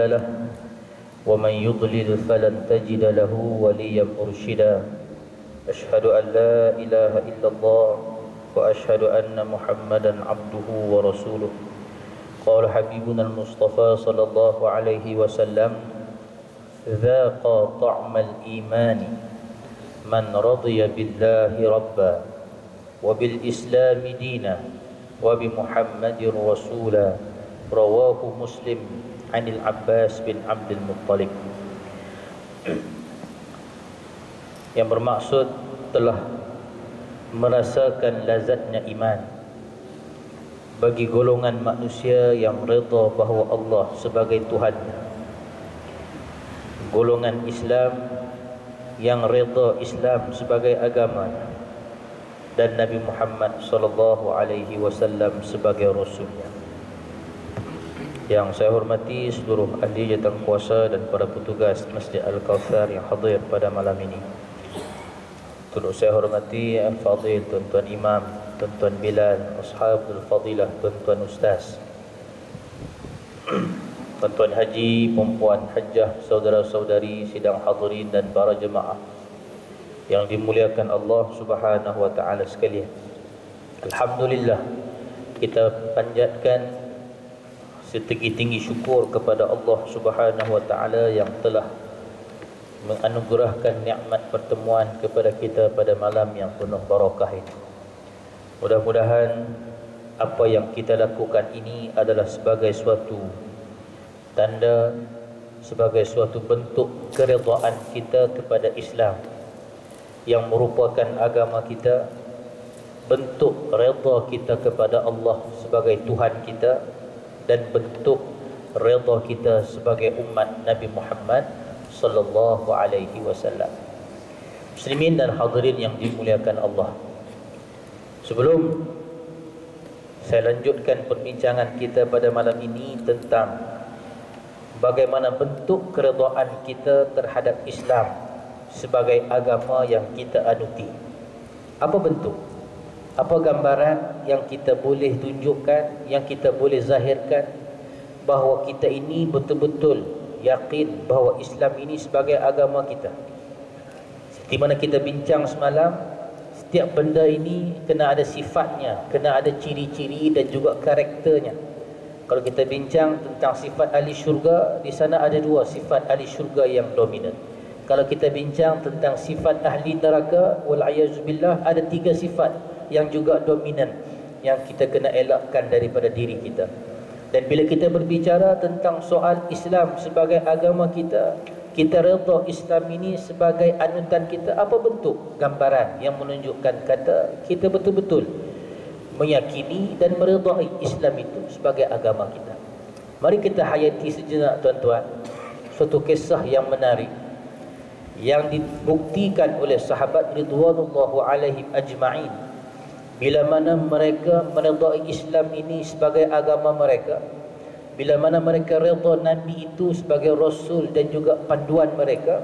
له ومن يضلل فلن تجد له وليا مرشدا أشهد أن لا إله إلا الله وأشهد أن محمدا عبده ورسوله قال حبيبنا المصطفى صلى الله عليه وسلم ذاق طعم الإيمان من رضي بالله ربا وبالإسلام دينا وبمحمد رسولا رواه مسلم عن العباس bin Abdul Muttalib. Yang bermaksud telah merasakan lazatnya iman bagi golongan manusia yang redha bahawa Allah sebagai Tuhan, golongan Islam yang redha Islam sebagai agama, dan Nabi Muhammad sallallahu alaihi wasallam sebagai rasulnya. Yang saya hormati seluruh ahli jawatan kuasa dan para petugas Masjid Al-Kautsar yang hadir pada malam ini. Turut saya hormati Al-Fadhil Tuan-Tuan Imam, Tuan-Tuan Bilal, Ashabul Fadilah, Tuan-Tuan Ustaz, Tuan-Tuan Haji, Perempuan Hajjah, saudara-saudari sidang hadirin dan para jemaah yang dimuliakan Allah Subhanahu wa taala sekalian. Alhamdulillah, kita panjatkan setinggi-tinggi syukur kepada Allah Subhanahu wa taala yang telah menganugerahkan nikmat pertemuan kepada kita pada malam yang penuh barakah ini. Mudah-mudahan apa yang kita lakukan ini adalah sebagai suatu tanda, sebagai suatu bentuk keredaan kita kepada Islam yang merupakan agama kita, bentuk redha kita kepada Allah sebagai Tuhan kita, dan bentuk redha kita sebagai umat Nabi Muhammad sallallahu alaihi wasallam. Muslimin dan hadirin yang dimuliakan Allah, sebelum saya lanjutkan perbincangan kita pada malam ini tentang bagaimana bentuk keredaan kita terhadap Islam sebagai agama yang kita anuti. Apa bentuk? Apa gambaran yang kita boleh tunjukkan, yang kita boleh zahirkan bahawa kita ini betul-betul yakin bahawa Islam ini sebagai agama kita? Seperti mana kita bincang semalam, setiap benda ini kena ada sifatnya, kena ada ciri-ciri dan juga karakternya. Kalau kita bincang tentang sifat ahli syurga, di sana ada dua sifat ahli syurga yang dominan. Kalau kita bincang tentang sifat ahli neraka, wal'ayazubillah, ada tiga sifat yang juga dominan yang kita kena elakkan daripada diri kita. Dan bila kita berbicara tentang soal Islam sebagai agama kita, kita redha Islam ini sebagai anutan kita, apa bentuk gambaran yang menunjukkan kata kita betul-betul meyakini dan meredai Islam itu sebagai agama kita? Mari kita hayati sejenak tuan-tuan suatu kisah yang menarik yang dibuktikan oleh sahabat ridwanullahu alaihim ajma'in. Bila mana mereka meredai Islam ini sebagai agama mereka, bila mana mereka redha Nabi itu sebagai Rasul dan juga panduan mereka,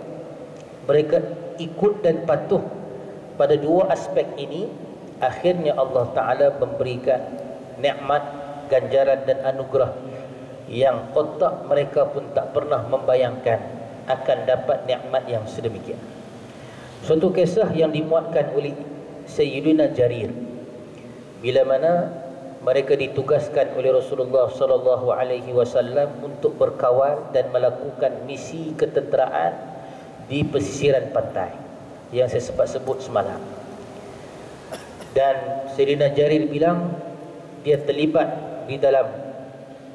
mereka ikut dan patuh pada dua aspek ini. Akhirnya Allah Ta'ala memberikan nikmat, ganjaran dan anugerah yang otak mereka pun tak pernah membayangkan akan dapat nikmat yang sedemikian. Suatu kisah yang dimuatkan oleh Sayyidina Jarir, bila mana mereka ditugaskan oleh Rasulullah sallallahu alaihi wasallam untuk berkawal dan melakukan misi ketenteraan di pesisiran pantai yang saya sempat sebut semalam. Dan Sayyidina Jarir bilang dia terlibat di dalam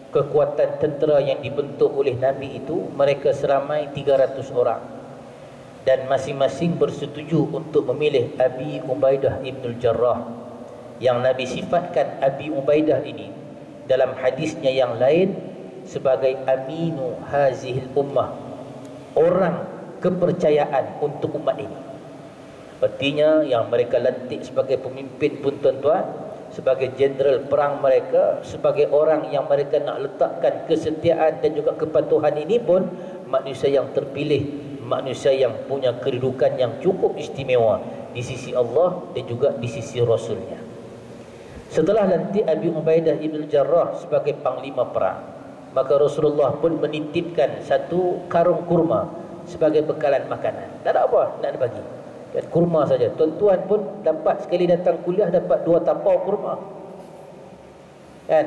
kekuatan tentera yang dibentuk oleh Nabi itu. Mereka seramai 300 orang, dan masing-masing bersetuju untuk memilih Abi Ubaidah ibn Jarrah, yang Nabi sifatkan Abi Ubaidah ini dalam hadisnya yang lain sebagai aminu hazihil ummah, orang kepercayaan untuk umat ini. Artinya yang mereka lantik sebagai pemimpin pun tuan-tuan, sebagai jenderal perang mereka, sebagai orang yang mereka nak letakkan kesetiaan dan juga kepatuhan ini pun manusia yang terpilih, manusia yang punya kedudukan yang cukup istimewa di sisi Allah dan juga di sisi Rasulnya. Setelah lantik Abi Ubaidah ibn Jarrah sebagai panglima perang, Maka Rasulullah pun menitipkan satu karung kurma sebagai bekalan makanan. Tak ada apa nak bagi, kan, kurma saja. Tuan-tuan pun dapat sekali datang kuliah dapat 2 tapau kurma, kan.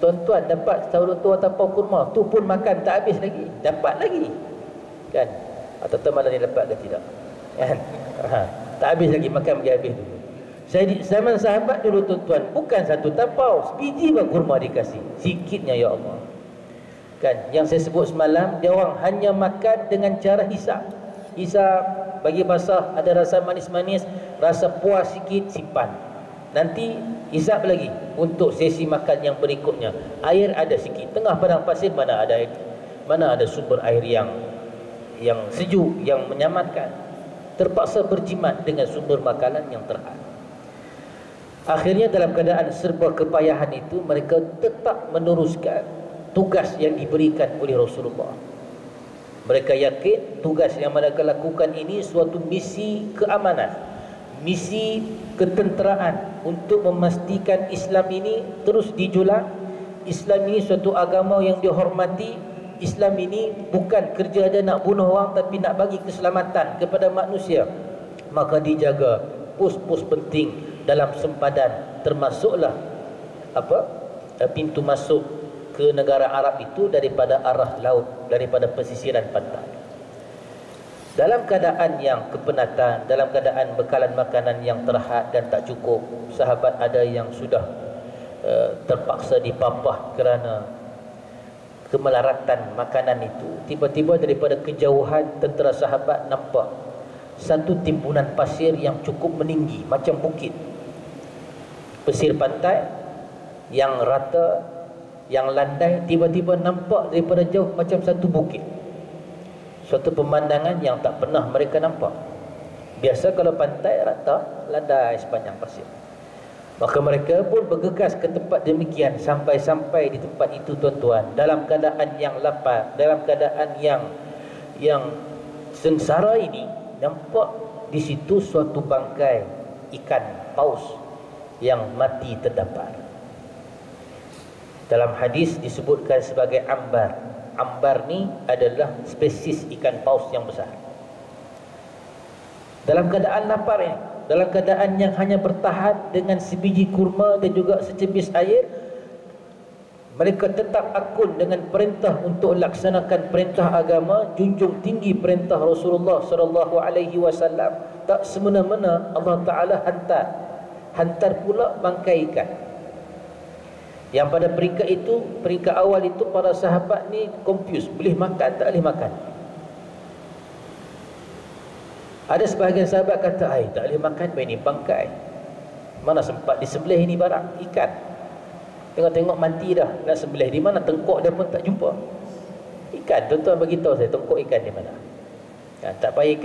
Tuan-tuan dapat 2 tapau kurma, tu pun makan tak habis lagi, dapat lagi, kan. Atau malam ni dapat ke tidak, kan. Tak habis lagi, makan pergi habis dulu. Zaman sahabat dulu tuan-tuan, bukan 1 tapau, sebiji pun kurma dikasih, sikitnya ya Allah, kan. Yang saya sebut semalam, dia orang hanya makan dengan cara hisap. Bagi basah, ada rasa manis-manis, rasa puas sikit, simpan. Nanti hisap lagi untuk sesi makan yang berikutnya. Air ada sikit, tengah padang pasir mana ada air, mana ada sumber air yang sejuk, yang menyamatkan. Terpaksa berjimat dengan sumber makanan yang terhad. Akhirnya dalam keadaan serba kepayahan itu, mereka tetap meneruskan tugas yang diberikan oleh Rasulullah. Mereka yakin tugas yang mereka lakukan ini suatu misi keamanan, misi ketenteraan untuk memastikan Islam ini terus dijulang. Islam ini suatu agama yang dihormati. Islam ini bukan kerja dia nak bunuh orang, tapi nak bagi keselamatan kepada manusia. Maka dijaga pos-pos penting dalam sempadan, termasuklah pintu masuk ke negara Arab itu daripada arah laut, daripada pesisiran pantai. Dalam keadaan yang kepenatan, dalam keadaan bekalan makanan yang terhad dan tak cukup, sahabat ada yang sudah terpaksa dipapah kerana kemelaratan makanan itu. Tiba-tiba daripada kejauhan, tentera sahabat nampak satu timbunan pasir yang cukup meninggi, macam bukit. Pesir pantai yang rata, yang landai, tiba-tiba nampak daripada jauh macam satu bukit. Suatu pemandangan yang tak pernah mereka nampak. Biasa kalau pantai rata, landai sepanjang pasir. Maka mereka pun bergegas ke tempat demikian. Sampai-sampai di tempat itu tuan-tuan, dalam keadaan yang lapar, dalam keadaan yang sengsara ini, nampak di situ suatu bangkai ikan paus yang mati terdampar. Dalam hadis disebutkan sebagai ambar. Ambar ni adalah spesies ikan paus yang besar. Dalam keadaan lapar ini, dalam keadaan yang hanya bertahan dengan sebiji kurma dan juga secebis air, mereka tetap akun dengan perintah untuk laksanakan perintah agama, junjung tinggi perintah Rasulullah sallallahu alaihi wasallam. Tak semena-mena Allah Taala hantar pula bangkai ikan. Yang pada peringkat awal itu para sahabat ni confused, boleh makan tak boleh makan. Ada sebahagian sahabat kata, tak boleh makan, ini bangkai, mana sempat disembelih ini barang ikan. Tengok-tengok mati dah, nak sembelih di mana, tengkok dia pun tak jumpa. Ikan, tuan-tuan beritahu saya tengkok ikan di mana. Tak payah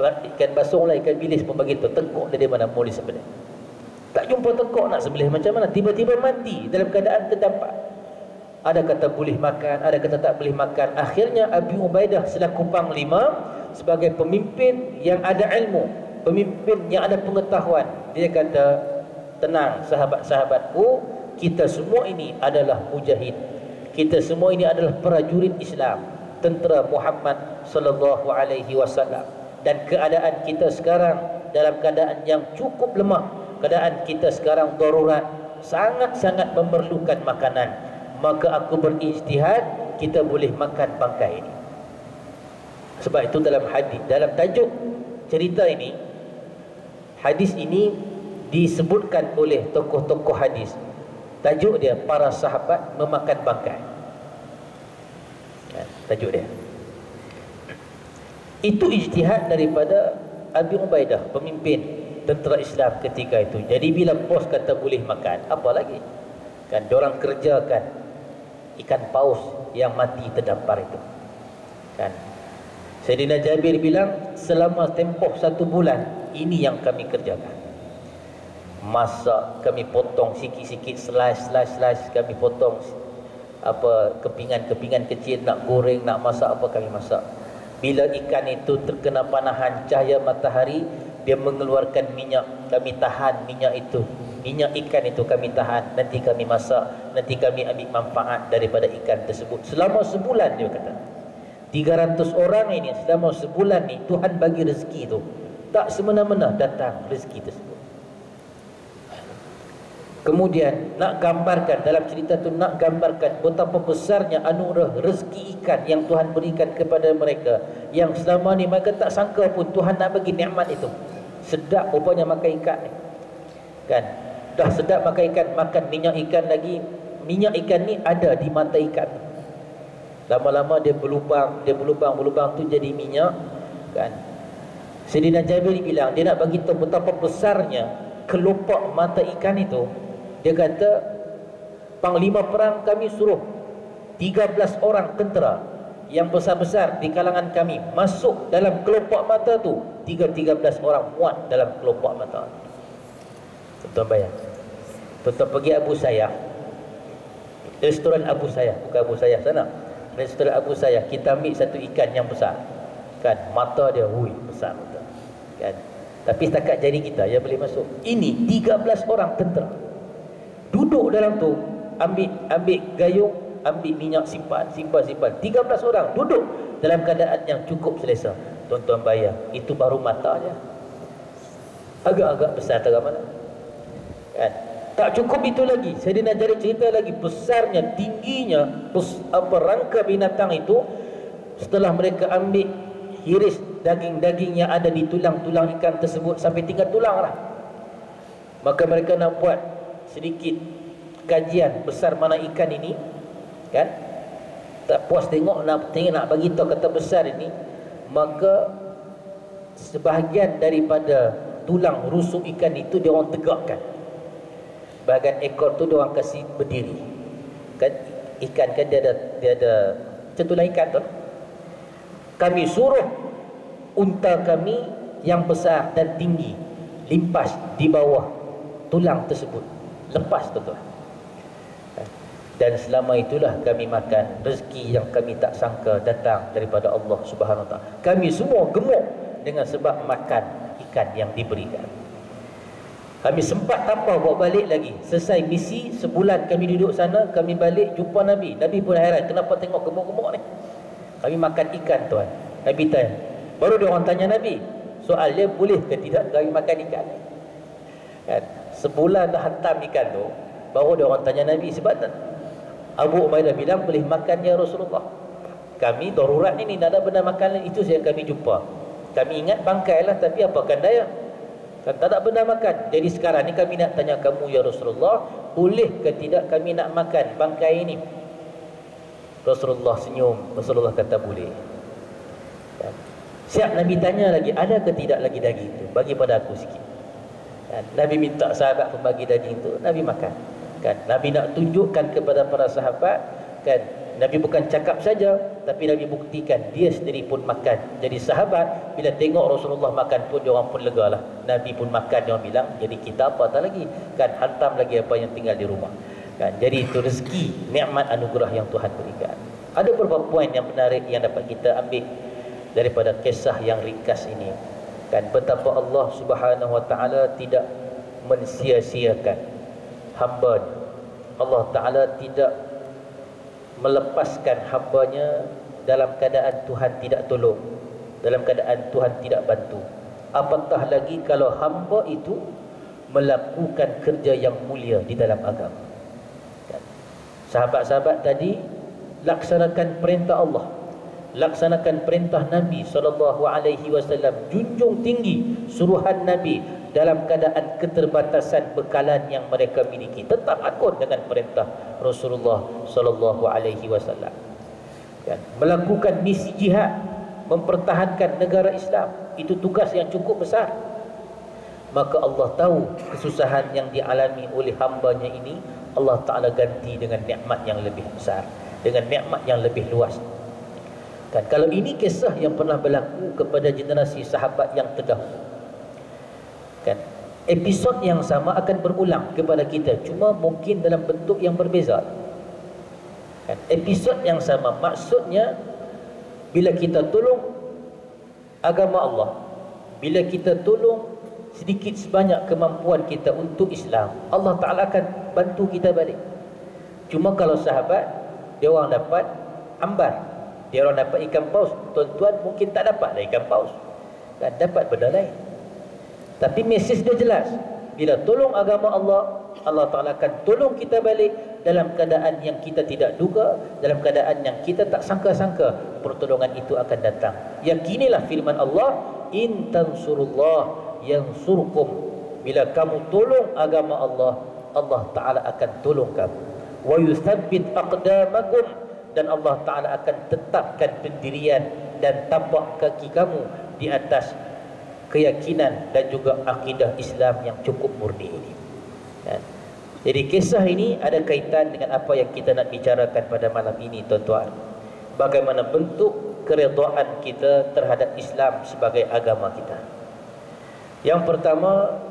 ikan basung lah, ikan bilis pun beritahu tengkok dia di mana mau disembelih. Tak jumpa tengkok, nak sembelih macam mana, tiba-tiba mati dalam keadaan terdampar. Ada kata boleh makan, ada kata tak boleh makan. Akhirnya Abi Ubaidah selaku panglima, sebagai pemimpin yang ada ilmu, pemimpin yang ada pengetahuan, dia kata, tenang sahabat-sahabatku, kita semua ini adalah mujahid, kita semua ini adalah prajurit Islam, tentera Muhammad sallallahu alaihi wasallam, dan keadaan kita sekarang dalam keadaan yang cukup lemah, keadaan kita sekarang darurat, sangat-sangat memerlukan makanan. Maka aku berijtihad, kita boleh makan bangkai ini. Sebab itu dalam hadis, dalam tajuk cerita ini, hadis ini disebutkan oleh tokoh-tokoh hadis. Tajuk dia, para sahabat memakan bangkai. Tajuk dia. Itu ijtihad daripada Abi Ubaidah, pemimpin tentera Islam ketika itu. Jadi bila bos kata boleh makan, apa lagi? Kan diorang kerjakan ikan paus yang mati terdampar itu. Kan Sayyidina Jabir bilang, selama tempoh 1 bulan ini yang kami kerjakan. Masak, kami potong sikit-sikit, slice, kami potong kepingan-kepingan kecil, nak goreng, nak masak apa kami masak. Bila ikan itu terkena panahan cahaya matahari, dia mengeluarkan minyak, kami tahan minyak itu minyak ikan itu kami tahan, nanti kami masak, nanti kami ambil manfaat daripada ikan tersebut selama sebulan. Dia kata 300 orang ini selama sebulan ni Tuhan bagi rezeki tu, tak semena-mena datang rezeki tersebut. Kemudian nak gambarkan dalam cerita tu, nak gambarkan betapa besarnya anugerah rezeki ikan yang Tuhan berikan kepada mereka, yang selama ni mereka tak sangka pun Tuhan nak bagi nikmat itu. Sedap rupanya makan ikan ni, kan? Dah sedap makan ikan, makan minyak ikan lagi. Minyak ikan ni ada di mata ikan. Lama-lama dia berlubang tu jadi minyak, kan? Sayyidina Jabir bilang, dia nak bagi tahu betapa besarnya kelopak mata ikan itu. Dia kata, panglima perang kami suruh 13 orang tentera yang besar-besar di kalangan kami masuk dalam kelopak mata tu. 13 orang muat dalam kelopak mata. Tuan bayang, tuan pergi Abu Sayyaf, restoran Abu Sayyaf, bukan Abu Sayyaf sana, restoran Abu Sayyaf, kita ambil satu ikan yang besar, kan? Mata dia besar betul, kan? Tapi setakat jari kita yang boleh masuk. Ini 13 orang tentera duduk dalam tu, ambil gayung, ambil minyak, simpan. 13 orang duduk dalam keadaan yang cukup selesa. Tuan-tuan bayang, itu baru mata je, agak-agak besar terang mana, kan? Tak cukup itu lagi, Sayyidina Jarir cerita lagi besarnya, tingginya rangka binatang itu. Setelah mereka ambil, hiris daging-daging yang ada di tulang-tulang ikan tersebut sampai tinggal tulang lah, maka mereka nak buat sedikit kajian besar mana ikan ini, kan? Tak puas tengok nak bagi tahu kata besar ini, maka sebahagian daripada tulang rusuk ikan itu dia orang tegakkan, bahagian ekor tu dia orang kasih berdiri, kan? Ikan kan dia ada macam tulang ikan tu. Kami suruh unta kami yang besar dan tinggi limpas di bawah tulang tersebut, lepas tu. Dan selama itulah kami makan rezeki yang kami tak sangka datang daripada Allah Subhanahu Wa Taala. Kami semua gemuk dengan sebab makan ikan yang diberikan. Kami sempat tanpa bawa balik lagi. Selesai misi sebulan kami duduk sana, kami balik jumpa Nabi. Nabi pun heran, kenapa tengok gemuk-gemuk ni? Kami makan ikan, tuan. Nabi tanya. Baru dia orang tanya Nabi, soal dia, boleh ke tidak kami makan ikan? Kan? Sebulan dah hantam ikan tu, baru dia orang tanya Nabi. Sebab Abu Ubaidah bilang boleh makan ya Rasulullah. Kami darurat ni tak ada benda makan lain. Itu yang kami jumpa. Kami ingat bangkai lah, tapi apakan daya, kan tak ada benda makan. Jadi sekarang ni kami nak tanya kamu ya Rasulullah, boleh ke tidak kami nak makan bangkai ini? Rasulullah senyum. Rasulullah kata boleh. Kan? Siap Nabi tanya lagi, ada ke tidak lagi daging itu? Bagi pada aku sikit. Kan? Nabi minta sahabat pun bagi daging itu, Nabi makan. Kan? Nabi nak tunjukkan kepada para sahabat, kan? Nabi bukan cakap saja, tapi Nabi buktikan dia sendiri pun makan. Jadi sahabat bila tengok Rasulullah makan pun dia orang pun lega lah. Nabi pun makan, dia orang bilang, jadi kita apa tak lagi, kan? Hantam lagi apa yang tinggal di rumah, kan? Jadi itu rezeki, nikmat anugerah yang Tuhan berikan. Ada beberapa poin yang menarik yang dapat kita ambil daripada kisah yang ringkas ini, kan? Betapa Allah Subhanahu Wa Taala tidak mensia-siakan hamba-Nya. Allah Ta'ala tidak melepaskan hamba-Nya dalam keadaan Tuhan tidak tolong, dalam keadaan Tuhan tidak bantu. Apatah lagi kalau hamba itu melakukan kerja yang mulia di dalam agama, kan? Sahabat-sahabat tadi laksanakan perintah Allah, laksanakan perintah Nabi SAW, junjung tinggi suruhan Nabi dalam keadaan keterbatasan bekalan yang mereka miliki, tetap akun dengan perintah Rasulullah SAW, kan? Melakukan misi jihad, mempertahankan negara Islam, itu tugas yang cukup besar. Maka Allah tahu kesusahan yang dialami oleh hamba-Nya ini, Allah Ta'ala ganti dengan nikmat yang lebih besar, dengan nikmat yang lebih luas, kan? Kalau ini kisah yang pernah berlaku kepada generasi sahabat yang terdahulu, kan? Episod yang sama akan berulang kepada kita, cuma mungkin dalam bentuk yang berbeza, kan? Episod yang sama, maksudnya bila kita tolong agama Allah, bila kita tolong sedikit sebanyak kemampuan kita untuk Islam, Allah Ta'ala akan bantu kita balik. Cuma kalau sahabat, dia orang dapat ambar, dia orang dapat ikan paus, tuan-tuan mungkin tak dapat lah ikan paus, kan dapat benda lain. Tapi mesej dia jelas, bila tolong agama Allah, Allah Ta'ala akan tolong kita balik dalam keadaan yang kita tidak duga, dalam keadaan yang kita tak sangka-sangka, pertolongan itu akan datang. Yakinilah firman Allah, in tansurullah yansurkum. Bila kamu tolong agama Allah, Allah Ta'ala akan tolong kamu. Wa yuthabbit aqdamakum, dan Allah Ta'ala akan tetapkan pendirian dan tapak kaki kamu di atas keyakinan dan juga akidah Islam yang cukup murni ini. Kan? Jadi kisah ini ada kaitan dengan apa yang kita nak bicarakan pada malam ini, tuan-tuan. Bagaimana bentuk keredaan kita terhadap Islam sebagai agama kita. Yang pertama,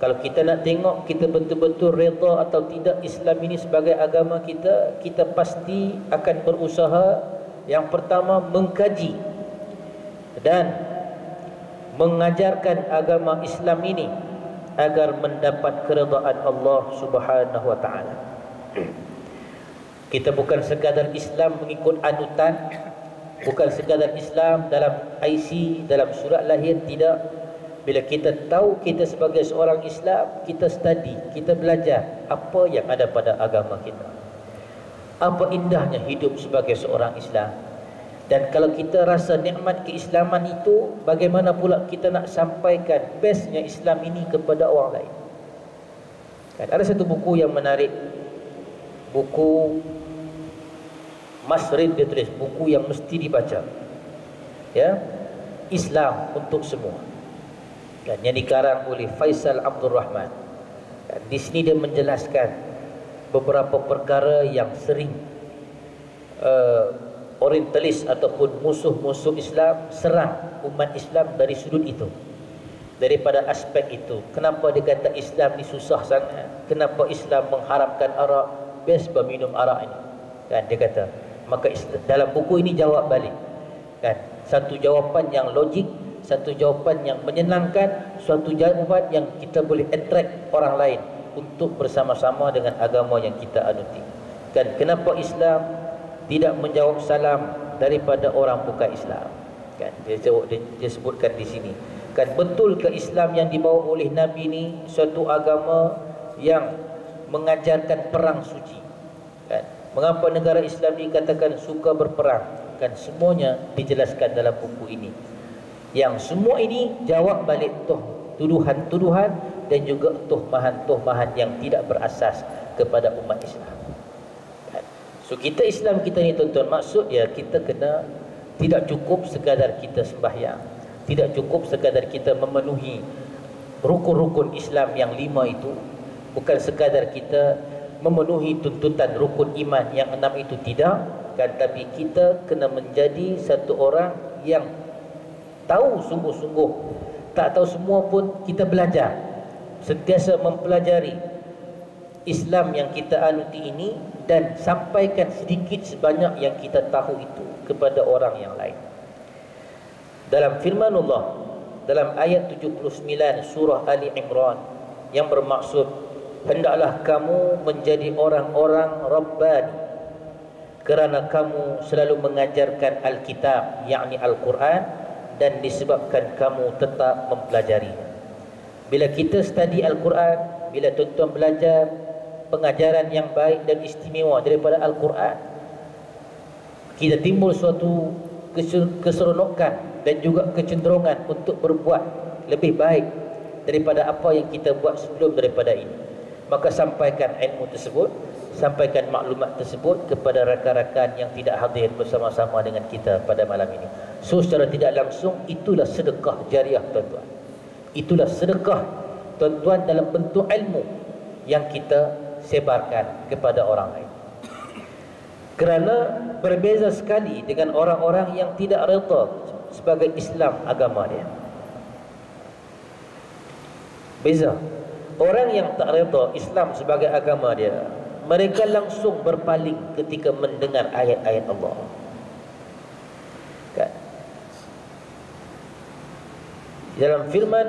kalau kita nak tengok kita betul-betul reda atau tidak Islam ini sebagai agama kita, kita pasti akan berusaha yang pertama mengkaji dan mengajarkan agama Islam ini agar mendapat keredaan Allah Subhanahu wa taala. Kita bukan sekadar Islam mengikut anutan, bukan sekadar Islam dalam IC, dalam surat lahir, tidak. Bila kita tahu kita sebagai seorang Islam, kita study, kita belajar apa yang ada pada agama kita. Apa indahnya hidup sebagai seorang Islam. Dan kalau kita rasa nikmat keislaman itu, bagaimana pula kita nak sampaikan bestnya Islam ini kepada orang lain. Kan, ada satu buku yang menarik, buku Masrid, dia tulis buku yang mesti dibaca, ya, Islam untuk semua. Dan yang dikarang oleh Faisal Abdul Rahman. Dan di sini dia menjelaskan beberapa perkara yang sering orientalis ataupun musuh-musuh Islam serang umat Islam dari sudut itu, daripada aspek itu. Kenapa dia kata Islam ni susah sangat? Kenapa Islam mengharamkan arak? Best berminum arak ini, kan dia kata. Maka dalam buku ini jawab balik, kan, satu jawapan yang logik, satu jawapan yang menyenangkan, suatu jawapan yang kita boleh attract orang lain untuk bersama-sama dengan agama yang kita anuti. Kan, kenapa Islam tidak menjawab salam daripada orang bukan Islam? Kan, dia sebutkan di sini. Kan, betul ke Islam yang dibawa oleh Nabi ni suatu agama yang mengajarkan perang suci? Kan, mengapa negara Islam dikatakan suka berperang? Kan, semuanya dijelaskan dalam buku ini. Yang semua ini jawab balik tuduhan-tuduhan dan juga tuhmahan-tuhmahan yang tidak berasas kepada umat Islam. So kita Islam kita ni, tuan-tuan, maksud ya kita kena, tidak cukup sekadar kita sembahyang, tidak cukup sekadar kita memenuhi rukun-rukun Islam yang 5 itu, bukan sekadar kita memenuhi tuntutan rukun iman yang 6 itu, tidak, kan, tapi kita kena menjadi satu orang yang tahu sungguh-sungguh, tak tahu semua pun kita belajar, sentiasa mempelajari Islam yang kita anuti ini dan sampaikan sedikit sebanyak yang kita tahu itu kepada orang yang lain. Dalam firman Allah dalam ayat 79 surah Ali Imran yang bermaksud, hendaklah kamu menjadi orang-orang Rabbani kerana kamu selalu mengajarkan Alkitab, yakni Al-Quran, dan disebabkan kamu tetap mempelajarinya. Bila kita study Al-Quran, bila tuan-tuan belajar pengajaran yang baik dan istimewa daripada Al-Quran, kita timbul suatu keseronokan dan juga kecenderungan untuk berbuat lebih baik daripada apa yang kita buat sebelum daripada ini. Maka sampaikan ilmu tersebut, sampaikan maklumat tersebut kepada rakan-rakan yang tidak hadir bersama-sama dengan kita pada malam ini. So secara tidak langsung itulah sedekah jariah, tuan-tuan. Itulah sedekah, tuan-tuan, dalam bentuk ilmu yang kita sebarkan kepada orang lain. Kerana berbeza sekali dengan orang-orang yang tidak reda sebagai Islam agama dia. Beza. Orang yang tak reda Islam sebagai agama dia, mereka langsung berpaling ketika mendengar ayat-ayat Allah. Kan? Dalam firman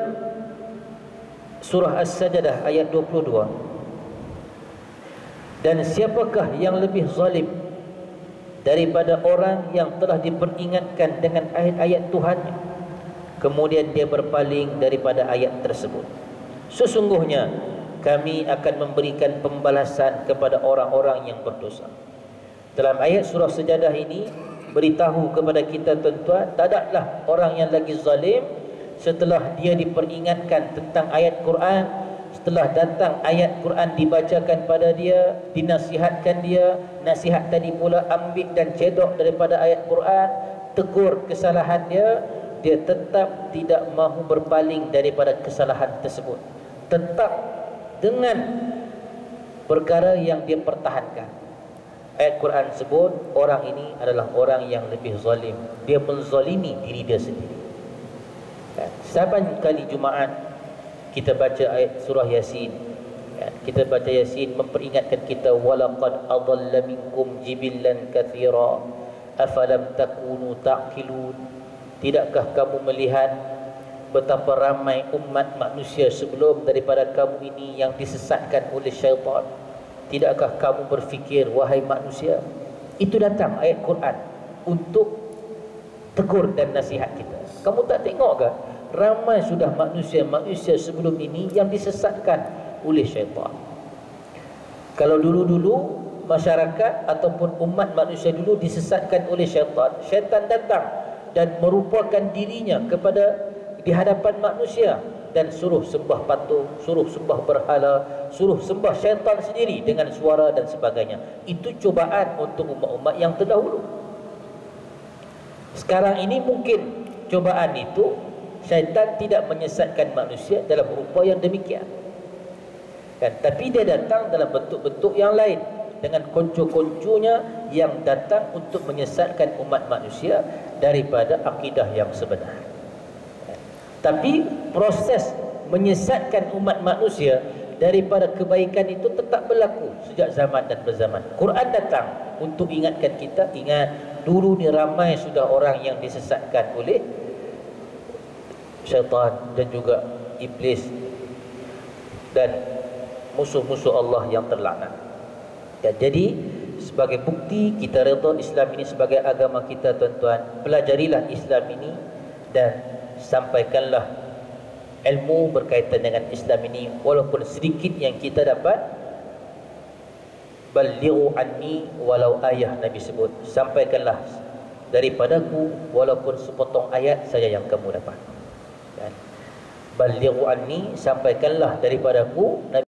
surah As-Sajdah ayat 22. Dan siapakah yang lebih zalim daripada orang yang telah diperingatkan dengan ayat-ayat Tuhannya, kemudian dia berpaling daripada ayat tersebut. Sesungguhnya kami akan memberikan pembalasan kepada orang-orang yang berdosa. Dalam ayat surah Sajadah ini beritahu kepada kita tuan-tuan, tidaklah orang yang lagi zalim setelah dia diperingatkan tentang ayat Quran, setelah datang ayat Quran dibacakan pada dia, dinasihatkan dia, nasihat tadi pula ambil dan cedok daripada ayat Quran, tegur kesalahan dia, dia tetap tidak mahu berpaling daripada kesalahan tersebut, tetap dengan perkara yang dia pertahankan. Ayat Quran sebut orang ini adalah orang yang lebih zalim, dia menzalimi diri dia sendiri. Saban kali Jumaat kita baca ayat surah Yasin, kita baca Yasin memperingatkan kita, walaqad adalla minkum jibillan katsira afalam takunu taqilun. Tidakkah kamu melihat betapa ramai umat manusia sebelum daripada kamu ini yang disesatkan oleh syaitan? Tidakkah kamu berfikir, wahai manusia? Itu datang ayat Quran untuk tegur dan nasihat kita. Kamu tak tengok ke? Ramai sudah manusia sebelum ini yang disesatkan oleh syaitan. Kalau dulu-dulu masyarakat ataupun umat manusia dulu disesatkan oleh syaitan, syaitan datang dan merupakan dirinya kepada di hadapan manusia dan suruh sembah patung, suruh sembah berhala, suruh sembah syaitan sendiri dengan suara dan sebagainya. Itu cubaan untuk umat-umat yang terdahulu. Sekarang ini mungkin cubaan itu syaitan tidak menyesatkan manusia dalam rupa yang demikian, kan? Tapi dia datang dalam bentuk-bentuk yang lain, dengan konco-konconya yang datang untuk menyesatkan umat manusia daripada akidah yang sebenar. Tapi proses menyesatkan umat manusia daripada kebaikan itu tetap berlaku sejak zaman dan berzaman. Quran datang untuk ingatkan kita, ingat dulu ni ramai sudah orang yang disesatkan oleh syaitan dan juga iblis dan musuh-musuh Allah yang terlaknat. Ya, jadi sebagai bukti kita redha Islam ini sebagai agama kita, tuan-tuan, pelajarilah Islam ini dan sampaikanlah ilmu berkaitan dengan Islam ini, walaupun sedikit yang kita dapat. Balighu anni walau ayah, Nabi sebut, sampaikanlah daripadaku walaupun sepotong ayat saja yang kamu dapat. Balighu anni, sampaikanlah daripadaku, Nabi